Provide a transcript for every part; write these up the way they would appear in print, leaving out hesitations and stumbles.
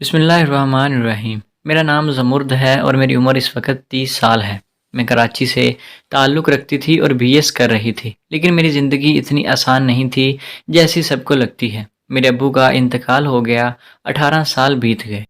بسم اللہ الرحمن الرحیم۔ میرا نام زمرد ہے اور میری عمر اس وقت 30 سال ہے۔ میں کراچی سے تعلق رکھتی تھی اور بی ایس کر رہی تھی، لیکن میری زندگی اتنی آسان نہیں تھی جیسی سب کو لگتی ہے۔ میرے ابو کا انتقال ہو گیا، 18 سال بیت گئے۔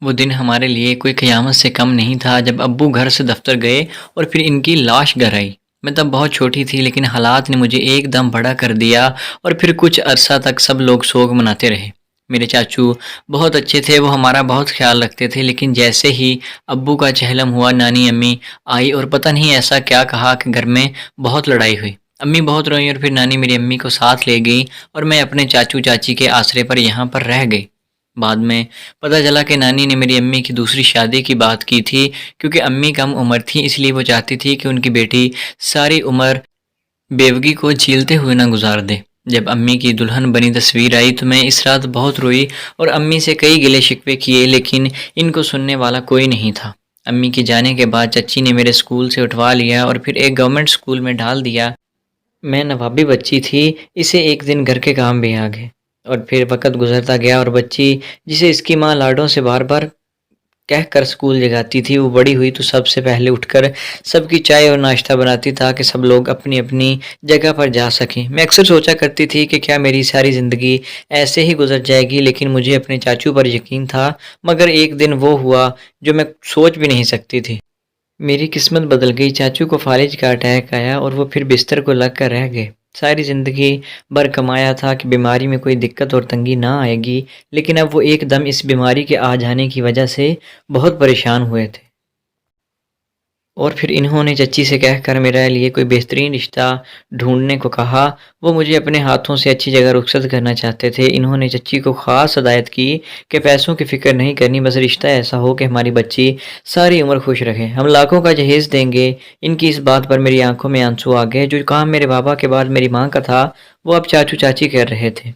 وہ دن ہمارے لیے کوئی قیامت سے کم نہیں تھا جب ابو گھر سے دفتر گئے اور پھر ان کی لاش گھر آئی۔ میں تب بہت چھوٹی تھی، لیکن حالات نے مجھے ایک دم بڑا کر دیا اور پھر کچھ عرصہ تک سب لوگ سوگ مناتے رہے۔ میرے چاچو بہت اچھے تھے، وہ ہمارا بہت خیال رکھتے تھے، لیکن جیسے ہی ابو کا چہلم ہوا نانی امی آئی اور پتہ نہیں ایسا کیا کہا کہ گھر میں بہت لڑائی ہوئی۔ امی بہت روئیں اور پھر نانی میری امی کو ساتھ لے گئی اور میں اپنے چاچو چاچی کے آسرے پر یہاں پر رہ گئی۔ بعد میں پتہ چلا کہ نانی نے میری امی کی دوسری شادی کی بات کی تھی، کیونکہ امی کم عمر تھی، اس لیے وہ چاہتی تھی کہ ان کی بیٹی ساری عمر بیوگی کو جھیلتے ہوئے نہ گزار دے۔ جب امی کی دلہن بنی تصویر آئی تو میں اس رات بہت روئی اور امی سے کئی گلے شکوے کیے، لیکن ان کو سننے والا کوئی نہیں تھا۔ امی کے جانے کے بعد چچی نے میرے اسکول سے اٹھوا لیا اور پھر ایک گورنمنٹ اسکول میں ڈال دیا۔ میں نوابی بچی تھی، اسے ایک دن گھر کے کام بھی آ گئے اور پھر وقت گزرتا گیا اور بچی جسے اس کی ماں لاڈوں سے بار بار کہہ کر اسکول جگاتی تھی، وہ بڑی ہوئی تو سب سے پہلے اٹھ کر سب کی چائے اور ناشتہ بناتی تاکہ سب لوگ اپنی اپنی جگہ پر جا سکیں۔ میں اکثر سوچا کرتی تھی کہ کیا میری ساری زندگی ایسے ہی گزر جائے گی، لیکن مجھے اپنے چاچو پر یقین تھا۔ مگر ایک دن وہ ہوا جو میں سوچ بھی نہیں سکتی تھی۔ میری قسمت بدل گئی، چاچو کو فالج کا اٹیک آیا اور وہ پھر بستر کو لگ کر رہ گئے۔ ساری زندگی بھر کمایا تھا کہ بیماری میں کوئی دقت اور تنگی نہ آئے گی، لیکن اب وہ ایک دم اس بیماری کے آ جانے کی وجہ سے بہت پریشان ہوئے تھے۔ اور پھر انہوں نے چچی سے کہہ کر میرے لیے کوئی بہترین رشتہ ڈھونڈنے کو کہا۔ وہ مجھے اپنے ہاتھوں سے اچھی جگہ رخصت کرنا چاہتے تھے۔ انہوں نے چچی کو خاص ہدایت کی کہ پیسوں کی فکر نہیں کرنی، بس رشتہ ایسا ہو کہ ہماری بچی ساری عمر خوش رہے۔ ہم لاکھوں کا جہیز دیں گے۔ ان کی اس بات پر میری آنکھوں میں آنسو آ گئے۔ جو کام میرے بابا کے بعد میری ماں کا تھا، وہ اب چاچو چاچی کر رہے تھے۔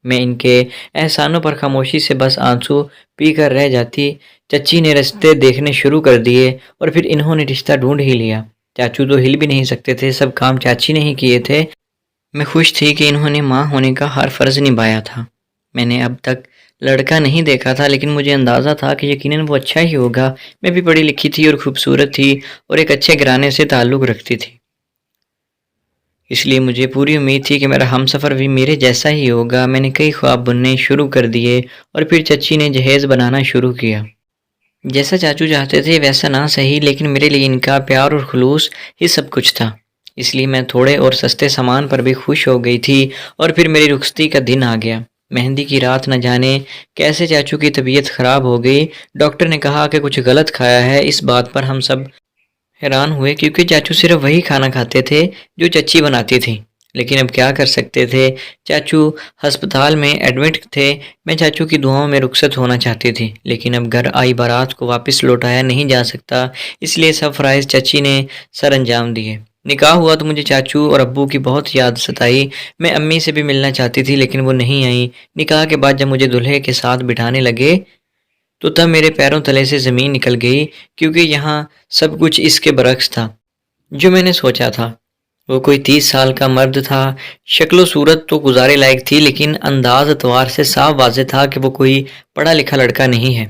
میں ان کے احسانوں پر خاموشی سے بس آنسو پی کر رہ جاتی۔ چچی نے رشتے دیکھنے شروع کر دیے اور پھر انہوں نے رشتہ ڈھونڈ ہی لیا۔ چاچو تو ہل بھی نہیں سکتے تھے، سب کام چاچی نے ہی کیے تھے۔ میں خوش تھی کہ انہوں نے ماں ہونے کا ہر فرض نبھایا تھا۔ میں نے اب تک لڑکا نہیں دیکھا تھا، لیکن مجھے اندازہ تھا کہ یقیناً وہ اچھا ہی ہوگا۔ میں بھی پڑھی لکھی تھی اور خوبصورت تھی اور ایک اچھے گھرانے سے تعلق رکھتی تھی، اس لیے مجھے پوری امید تھی کہ میرا ہمسفر بھی میرے جیسا ہی ہوگا۔ میں نے کئی خواب بننے شروع کر دیے اور پھر چچی نے جہیز بنانا شروع کیا۔ جیسا چاچو چاہتے تھے ویسا نہ صحیح، لیکن میرے لیے ان کا پیار اور خلوص ہی سب کچھ تھا، اس لیے میں تھوڑے اور سستے سامان پر بھی خوش ہو گئی تھی۔ اور پھر میری رخصتی کا دن آ گیا۔ مہندی کی رات نہ جانے کیسے چاچو کی طبیعت خراب ہو گئی۔ ڈاکٹر نے کہا کہ کچھ غلط کھایا ہے۔ اس بات پر ہم سب حیران ہوئے، کیونکہ چاچو صرف وہی کھانا کھاتے تھے جو چچی بناتی تھی، لیکن اب کیا کر سکتے تھے۔ چاچو ہسپتال میں ایڈمٹ تھے۔ میں چاچو کی دعاؤں میں رخصت ہونا چاہتی تھی، لیکن اب گھر آئی بارات کو واپس لوٹایا نہیں جا سکتا، اس لیے سب فرائض چچی نے سر انجام دیے۔ نکاح ہوا تو مجھے چاچو اور ابو کی بہت یاد ستائی۔ میں امی سے بھی ملنا چاہتی تھی، لیکن وہ نہیں آئیں۔ نکاح کے بعد جب مجھے دولہے کے ساتھ بٹھانے لگے تو تب میرے پیروں تلے سے زمین نکل گئی، کیونکہ یہاں سب کچھ اس کے برعکس تھا جو میں نے سوچا تھا۔ وہ کوئی 30 سال کا مرد تھا، شکل و صورت تو گزارے لائق تھی، لیکن انداز اتوار سے صاف واضح تھا کہ وہ کوئی پڑھا لکھا لڑکا نہیں ہے۔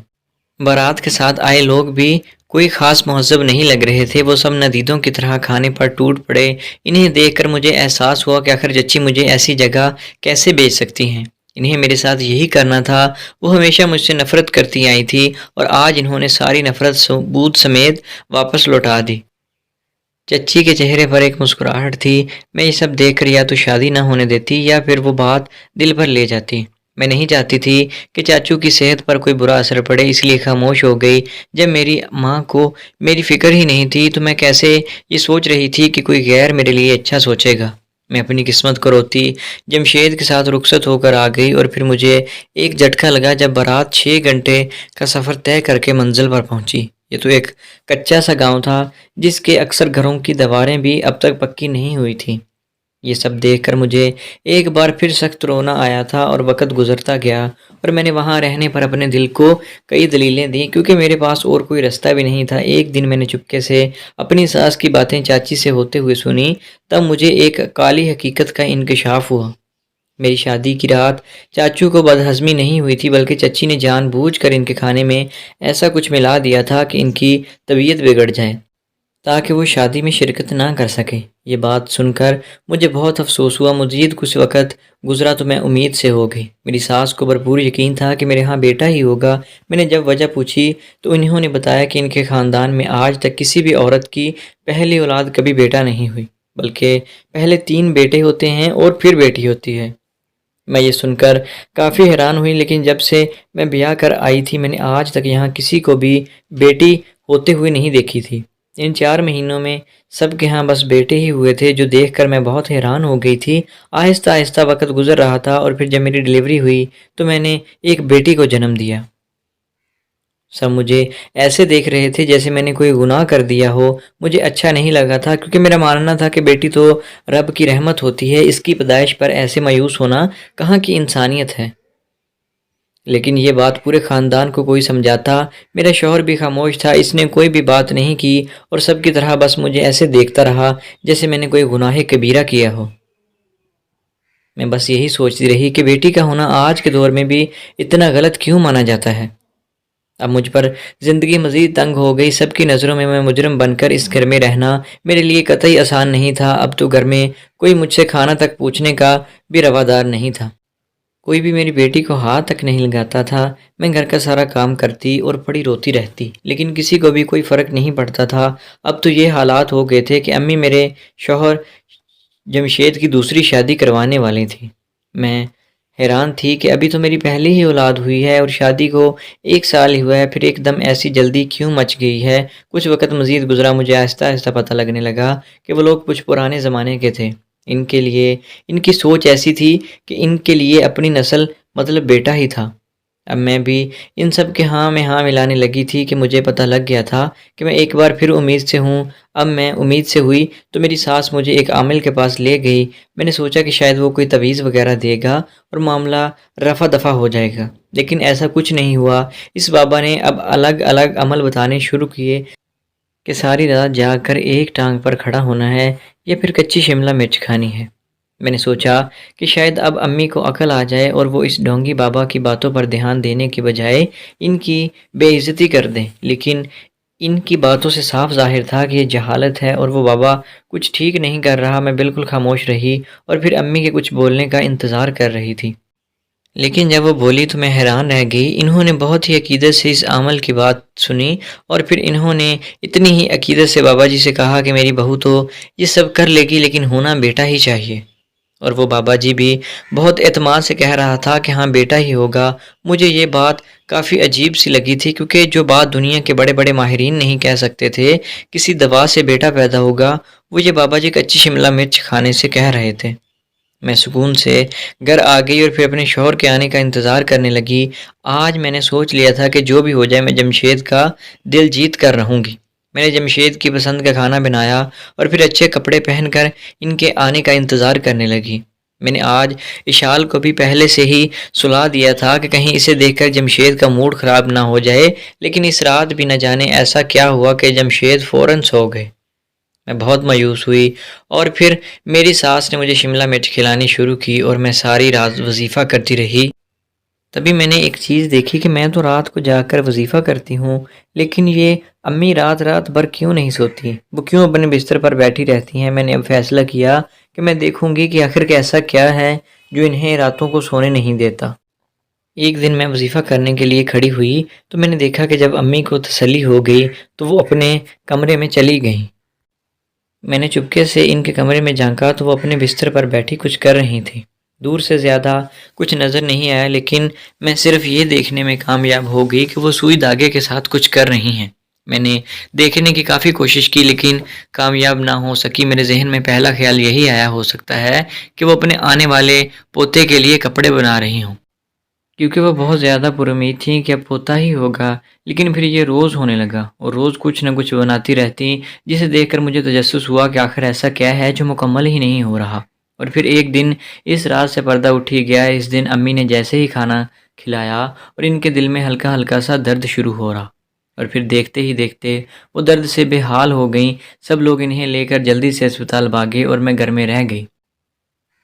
بارات کے ساتھ آئے لوگ بھی کوئی خاص مہذب نہیں لگ رہے تھے، وہ سب ندیدوں کی طرح کھانے پر ٹوٹ پڑے۔ انہیں دیکھ کر مجھے احساس ہوا کہ آخر چچی مجھے ایسی جگہ کیسے بھیج سکتی ہیں۔ انہیں میرے ساتھ یہی کرنا تھا۔ وہ ہمیشہ مجھ سے نفرت کرتی آئی تھی اور آج انہوں نے ساری نفرت ثبوت سمیت واپس لوٹا دی۔ چچی کے چہرے پر ایک مسکراہٹ تھی۔ میں یہ سب دیکھ کر یا تو شادی نہ ہونے دیتی یا پھر وہ بات دل پر لے جاتی۔ میں نہیں چاہتی تھی کہ چاچو کی صحت پر کوئی برا اثر پڑے، اس لیے خاموش ہو گئی۔ جب میری ماں کو میری فکر ہی نہیں تھی تو میں کیسے یہ سوچ رہی تھی کہ کوئی غیر میرے لیے اچھا سوچے گا۔ میں اپنی قسمت کو روتی۔ جمشید کے ساتھ رخصت ہو کر آ گئی اور پھر مجھے ایک جھٹکا لگا جب بارات 6 گھنٹے کا سفر طے کر کے منزل پر پہنچی۔ یہ تو ایک کچا سا گاؤں تھا جس کے اکثر گھروں کی دیواریں بھی اب تک پکی نہیں ہوئی تھیں۔ یہ سب دیکھ کر مجھے ایک بار پھر سخت رونا آیا تھا اور وقت گزرتا گیا اور میں نے وہاں رہنے پر اپنے دل کو کئی دلیلیں دیں، کیونکہ میرے پاس اور کوئی رستہ بھی نہیں تھا۔ ایک دن میں نے چپکے سے اپنی ساس کی باتیں چاچی سے ہوتے ہوئے سنی، تب مجھے ایک کالی حقیقت کا انکشاف ہوا۔ میری شادی کی رات چاچو کو بدہضمی نہیں ہوئی تھی، بلکہ چچی نے جان بوجھ کر ان کے کھانے میں ایسا کچھ ملا دیا تھا کہ ان کی طبیعت بگڑ جائے تاکہ وہ شادی میں شرکت نہ کر سکے۔ یہ بات سن کر مجھے بہت افسوس ہوا۔ مزید کچھ وقت گزرا تو میں امید سے ہو گئی۔ میری ساس کو بھرپور یقین تھا کہ میرے ہاں بیٹا ہی ہوگا۔ میں نے جب وجہ پوچھی تو انہوں نے بتایا کہ ان کے خاندان میں آج تک کسی بھی عورت کی پہلی اولاد کبھی بیٹا نہیں ہوئی، بلکہ پہلے 3 بیٹے ہوتے ہیں اور پھر بیٹی ہوتی ہے۔ میں یہ سن کر کافی حیران ہوئی، لیکن جب سے میں بیاہ کر آئی تھی میں نے آج تک یہاں کسی کو بھی بیٹی ہوتے ہوئے نہیں دیکھی تھی۔ ان 4 مہینوں میں سب کے ہاں بس بیٹے ہی ہوئے تھے، جو دیکھ کر میں بہت حیران ہو گئی تھی۔ آہستہ آہستہ وقت گزر رہا تھا اور پھر جب میری ڈلیوری ہوئی تو میں نے ایک بیٹی کو جنم دیا۔ سب مجھے ایسے دیکھ رہے تھے جیسے میں نے کوئی گناہ کر دیا ہو۔ مجھے اچھا نہیں لگا تھا، کیونکہ میرا ماننا تھا کہ بیٹی تو رب کی رحمت ہوتی ہے، اس کی پیدائش پر ایسے مایوس ہونا کہاں کی انسانیت ہے۔ لیکن یہ بات پورے خاندان کو کوئی سمجھاتا، میرا شوہر بھی خاموش تھا، اس نے کوئی بھی بات نہیں کی اور سب کی طرح بس مجھے ایسے دیکھتا رہا جیسے میں نے کوئی گناہ کبیرہ کیا ہو۔ میں بس یہی سوچتی رہی کہ بیٹی کا ہونا آج کے دور میں بھی اتنا غلط کیوں مانا جاتا ہے۔ اب مجھ پر زندگی مزید تنگ ہو گئی۔ سب کی نظروں میں مجرم بن کر اس گھر میں رہنا میرے لیے قطعی آسان نہیں تھا۔ اب تو گھر میں کوئی مجھ سے کھانا تک پوچھنے کا بھی روادار نہیں تھا۔ کوئی بھی میری بیٹی کو ہاتھ تک نہیں لگاتا تھا۔ میں گھر کا سارا کام کرتی اور پڑی روتی رہتی، لیکن کسی کو بھی کوئی فرق نہیں پڑتا تھا۔ اب تو یہ حالات ہو گئے تھے کہ امی میرے شوہر جمشید کی دوسری شادی کروانے والی تھی۔ میں حیران تھی کہ ابھی تو میری پہلی ہی اولاد ہوئی ہے اور شادی کو 1 سال ہی ہوا ہے، پھر ایک دم ایسی جلدی کیوں مچ گئی ہے۔ کچھ وقت مزید گزرا، مجھے آہستہ آہستہ پتہ لگنے لگا کہ وہ لوگ کچھ پرانے زمانے کے تھے۔ ان کی سوچ ایسی تھی کہ ان کے لیے اپنی نسل مطلب بیٹا ہی تھا۔ اب میں بھی ان سب کے ہاں میں ہاں ملانے لگی تھی کہ مجھے پتہ لگ گیا تھا کہ میں ایک بار پھر امید سے ہوں۔ اب میں امید سے ہوئی تو میری ساس مجھے ایک عامل کے پاس لے گئی۔ میں نے سوچا کہ شاید وہ کوئی تعویذ وغیرہ دے گا اور معاملہ رفع دفع ہو جائے گا، لیکن ایسا کچھ نہیں ہوا۔ اس بابا نے اب الگ الگ عمل بتانے شروع کیے کہ ساری رات جاگ کر ایک ٹانگ پر کھڑا ہونا ہے یا پھر کچی شملہ مرچ کھانی ہے۔ میں نے سوچا کہ شاید اب امی کو عقل آ جائے اور وہ اس ڈھونگی بابا کی باتوں پر دھیان دینے کی بجائے ان کی بے عزتی کر دیں، لیکن ان کی باتوں سے صاف ظاہر تھا کہ یہ جہالت ہے اور وہ بابا کچھ ٹھیک نہیں کر رہا۔ میں بالکل خاموش رہی اور پھر امی کے کچھ بولنے کا انتظار کر رہی تھی، لیکن جب وہ بولی تو میں حیران رہ گئی۔ انہوں نے بہت ہی عقیدت سے اس عمل کی بات سنی اور پھر انہوں نے اتنی ہی عقیدت سے بابا جی سے کہا کہ میری بہو تو یہ سب کر لے گی، لیکن ہونا بیٹا ہی چاہیے۔ اور وہ بابا جی بھی بہت اعتماد سے کہہ رہا تھا کہ ہاں بیٹا ہی ہوگا۔ مجھے یہ بات کافی عجیب سی لگی تھی، کیونکہ جو بات دنیا کے بڑے بڑے ماہرین نہیں کہہ سکتے تھے، کسی دوا سے بیٹا پیدا ہوگا، وہ یہ بابا جی کچی شملہ مرچ کھانے سے کہہ رہے تھے۔ میں سکون سے گھر آ گئی اور پھر اپنے شوہر کے آنے کا انتظار کرنے لگی۔ آج میں نے سوچ لیا تھا کہ جو بھی ہو جائے میں جمشید کا دل جیت کر رہوں گی۔ میں نے جمشید کی پسند کا کھانا بنایا اور پھر اچھے کپڑے پہن کر ان کے آنے کا انتظار کرنے لگی۔ میں نے آج اشال کو بھی پہلے سے ہی سلا دیا تھا کہ کہیں اسے دیکھ کر جمشید کا موڈ خراب نہ ہو جائے، لیکن اس رات بھی نہ جانے ایسا کیا ہوا کہ جمشید فوراً سو گئے۔ میں بہت مایوس ہوئی اور پھر میری ساس نے مجھے شملہ مرچ کھلانی شروع کی اور میں ساری رات وظیفہ کرتی رہی۔ تبھی میں نے ایک چیز دیکھی کہ میں تو رات کو جا کر وظیفہ کرتی ہوں، لیکن یہ امی رات رات بھر کیوں نہیں سوتی؟ وہ کیوں اپنے بستر پر بیٹھی رہتی ہیں؟ میں نے اب فیصلہ کیا کہ میں دیکھوں گی کہ آخر ایسا کیا ہے جو انہیں راتوں کو سونے نہیں دیتا۔ ایک دن میں وظیفہ کرنے کے لیے کھڑی ہوئی تو میں نے دیکھا کہ جب امی کو تسلی ہو گئی تو وہ اپنے کمرے میں چلی گئیں۔ میں نے چپکے سے ان کے کمرے میں جھانکا تو وہ اپنے بستر پر بیٹھی کچھ کر رہی تھیں۔ دور سے زیادہ کچھ نظر نہیں آیا، لیکن میں صرف یہ دیکھنے میں کامیاب ہو گئی کہ وہ سوئی دھاگے کے ساتھ کچھ کر رہی ہیں۔ میں نے دیکھنے کی کافی کوشش کی لیکن کامیاب نہ ہو سکی۔ میرے ذہن میں پہلا خیال یہی آیا ہو سکتا ہے کہ وہ اپنے آنے والے پوتے کے لیے کپڑے بنا رہی ہوں، کیونکہ وہ بہت زیادہ پر امید تھیں کہ اب پوتا ہی ہوگا۔ لیکن پھر یہ روز ہونے لگا اور روز کچھ نہ کچھ بناتی رہتی، جسے دیکھ کر مجھے تجسس ہوا کہ آخر ایسا کیا ہے جو مکمل ہی نہیں ہو رہا۔ اور پھر ایک دن اس رات سے پردہ اٹھی گیا۔ اس دن امی نے جیسے ہی کھانا کھلایا اور ان کے دل میں ہلکا ہلکا سا درد شروع ہو رہا، اور پھر دیکھتے ہی دیکھتے وہ درد سے بے حال ہو گئیں۔ سب لوگ انہیں لے کر جلدی سے اسپتال بھاگے اور میں گھر میں رہ گئی۔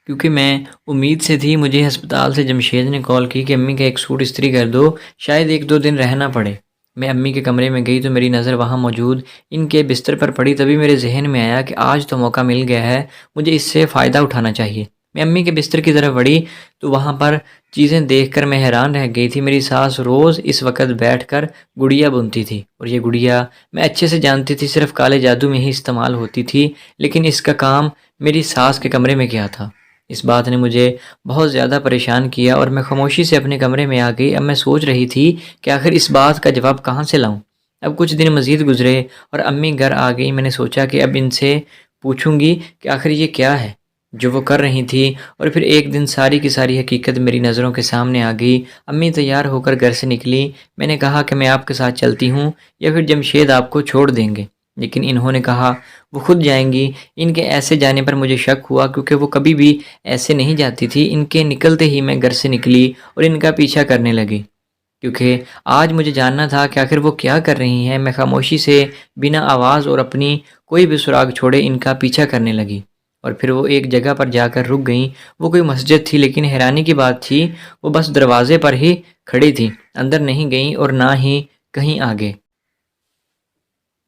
کیونکہ میں امید سے تھی۔ مجھے ہسپتال سے جمشید نے کال کی کہ امی کا ایک سوٹ استری کر دو، شاید 1-2 دن رہنا پڑے۔ میں امی کے کمرے میں گئی تو میری نظر وہاں موجود ان کے بستر پر پڑی۔ تبھی میرے ذہن میں آیا کہ آج تو موقع مل گیا ہے، مجھے اس سے فائدہ اٹھانا چاہیے۔ میں امی کے بستر کی طرف بڑھی تو وہاں پر چیزیں دیکھ کر میں حیران رہ گئی تھی۔ میری ساس روز اس وقت بیٹھ کر گڑیا بنتی تھی، اور یہ گڑیا میں اچھے سے جانتی تھی صرف کالے جادو میں ہی استعمال ہوتی تھی، لیکن اس کا کام میری ساس کے کمرے میں کیا تھا؟ اس بات نے مجھے بہت زیادہ پریشان کیا اور میں خاموشی سے اپنے کمرے میں آ گئی۔ اب میں سوچ رہی تھی کہ آخر اس بات کا جواب کہاں سے لاؤں۔ اب کچھ دن مزید گزرے اور امی گھر آ گئی۔ میں نے سوچا کہ اب ان سے پوچھوں گی کہ آخر یہ کیا ہے جو وہ کر رہی تھی، اور پھر ایک دن ساری کی ساری حقیقت میری نظروں کے سامنے آ گئی۔ امی تیار ہو کر گھر سے نکلی۔ میں نے کہا کہ میں آپ کے ساتھ چلتی ہوں یا پھر جمشید آپ کو چھوڑ دیں گے، لیکن انہوں نے کہا وہ خود جائیں گی۔ ان کے ایسے جانے پر مجھے شک ہوا، کیونکہ وہ کبھی بھی ایسے نہیں جاتی تھی۔ ان کے نکلتے ہی میں گھر سے نکلی اور ان کا پیچھا کرنے لگی، کیونکہ آج مجھے جاننا تھا کہ آخر وہ کیا کر رہی ہیں۔ میں خاموشی سے بنا آواز اور اپنی کوئی بھی سراغ چھوڑے ان کا پیچھا کرنے لگی، اور پھر وہ ایک جگہ پر جا کر رک گئیں۔ وہ کوئی مسجد تھی، لیکن حیرانی کی بات تھی وہ بس دروازے پر ہی کھڑی تھی، اندر نہیں گئیں اور نہ ہی کہیں آگے۔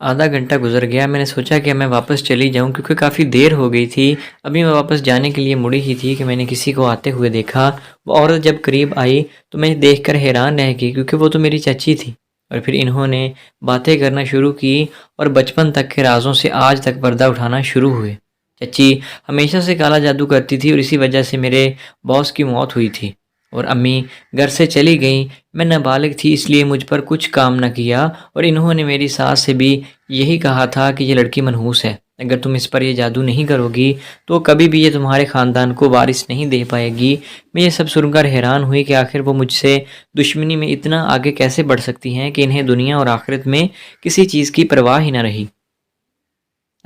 آدھا گھنٹہ گزر گیا۔ میں نے سوچا کہ میں واپس چلی جاؤں، کیونکہ کافی دیر ہو گئی تھی۔ ابھی میں واپس جانے کے لیے مڑی ہی تھی کہ میں نے کسی کو آتے ہوئے دیکھا۔ وہ عورت جب قریب آئی تو میں دیکھ کر حیران رہ گئی، کیونکہ وہ تو میری چچی تھی۔ اور پھر انہوں نے باتیں کرنا شروع کی اور بچپن تک کے رازوں سے آج تک پردہ اٹھانا شروع ہوئے۔ چچی ہمیشہ سے کالا جادو کرتی تھی اور اسی وجہ سے میرے باس کی موت ہوئی تھی، اور امی گھر سے چلی گئیں۔ میں نابالغ تھی، اس لیے مجھ پر کچھ کام نہ کیا، اور انہوں نے میری ساس سے بھی یہی کہا تھا کہ یہ لڑکی منحوس ہے، اگر تم اس پر یہ جادو نہیں کرو گی تو کبھی بھی یہ تمہارے خاندان کو وارث نہیں دے پائے گی۔ میں یہ سب سن کر حیران ہوئی کہ آخر وہ مجھ سے دشمنی میں اتنا آگے کیسے بڑھ سکتی ہیں کہ انہیں دنیا اور آخرت میں کسی چیز کی پرواہ ہی نہ رہی۔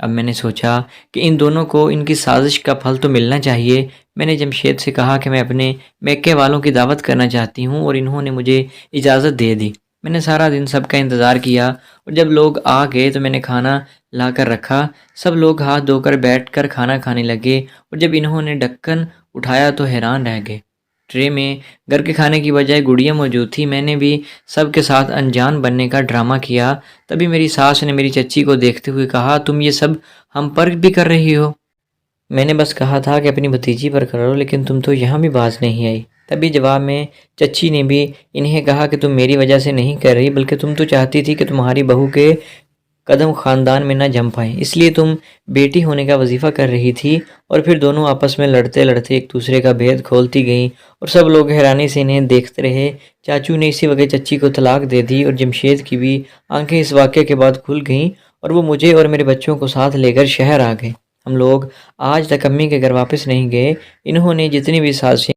اب میں نے سوچا کہ ان دونوں کو ان کی سازش کا پھل تو ملنا چاہیے۔ میں نے جمشید سے کہا کہ میں اپنے میکے والوں کی دعوت کرنا چاہتی ہوں، اور انہوں نے مجھے اجازت دے دی۔ میں نے سارا دن سب کا انتظار کیا، اور جب لوگ آ گئے تو میں نے کھانا لا کر رکھا۔ سب لوگ ہاتھ دھو کر بیٹھ کر کھانا کھانے لگے، اور جب انہوں نے ڈھکن اٹھایا تو حیران رہ گئے۔ ٹرے میں گھر کے کھانے کی بجائے گڑیا موجود تھی۔ میں نے بھی سب کے ساتھ انجان بننے کا ڈرامہ کیا۔ تبھی میری ساس نے میری چچی کو دیکھتے ہوئے کہا، تم یہ سب ہم پر بھی کر رہی ہو؟ میں نے بس کہا تھا کہ اپنی بھتیجی پر کرو، لیکن تم تو یہاں بھی باز نہیں آئی۔ تبھی جواب میں چچی نے بھی انہیں کہا کہ تم میری وجہ سے نہیں کر رہی، بلکہ تم تو چاہتی تھی کہ تمہاری بہو کے قدم خاندان میں نہ جم پائیں، اس لیے تم بیٹی ہونے کا وظیفہ کر رہی تھی۔ اور پھر دونوں آپس میں لڑتے لڑتے ایک دوسرے کا بھید کھولتی گئیں، اور سب لوگ حیرانی سے انہیں دیکھتے رہے۔ چاچو نے اسی وقت چچی کو طلاق دے دی، اور جمشید کی بھی آنکھیں اس واقعے کے بعد کھل گئیں، اور وہ مجھے اور میرے بچوں کو ساتھ لے کر شہر آ گئے۔ ہم لوگ آج تک امی کے گھر واپس نہیں گئے۔ انہوں نے جتنی بھی سازشیں